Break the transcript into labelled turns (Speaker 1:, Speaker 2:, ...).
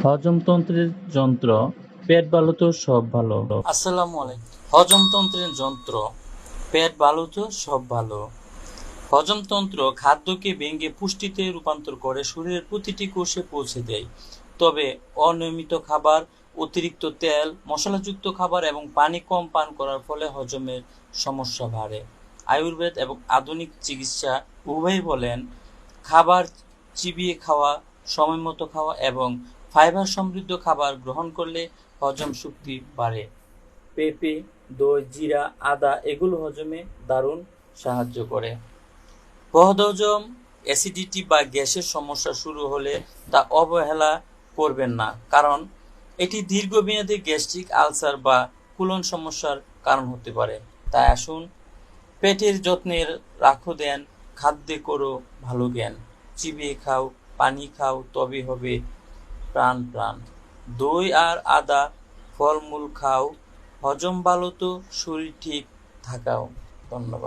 Speaker 1: হজমতন্ত্রের যন্ত্র, পেট ভালো তো সব ভালো।
Speaker 2: আসসালামু আলাইকুম। হজমতন্ত্রের যন্ত্র, পেট ভালো তো সব ভালো। হজমতন্ত্র খাদ্যকে ভেঙে পুষ্টিতে রূপান্তর করে শরীরের প্রতিটি কোষে পৌঁছে দেয়। তবে অনিয়মিত খাবার, অতিরিক্ত তেল, মশলাযুক্ত খাবার এবং পানি কম পান করার ফলে হজমের সমস্যা বাড়ে। আয়ুর্বেদ এবং আধুনিক চিকিৎসা উভয়ই বলেন, খাবার চিবিয়ে খাওয়া, সময়মতো খাওয়া এবং ফাইবার সমৃদ্ধ খাবার গ্রহণ করলে হজম শক্তি বাড়ে। পেঁপে, দই, জিরা, আদা এগুলো হজমে দারুণ সাহায্য করে। বদহজম, অ্যাসিডিটি বা গ্যাসের সমস্যা শুরু হলে তা অবহেলা করবেন না, কারণ এটি দীর্ঘমেয়াদী গ্যাস্ট্রিক আলসার বা কুলন সমস্যার কারণ হতে পারে। তাই আসুন, পেটের যত্নের রাখো দেন, খাদ্যে করো ভালো জ্ঞান। চিবিয়ে খাও, পানি খাও, তবে হবে প্রাণ প্রাণ। দই আর আদা, ফলমূল খাও, হজম ভালো তো শরীর ঠিক থাকাও। ধন্যবাদ।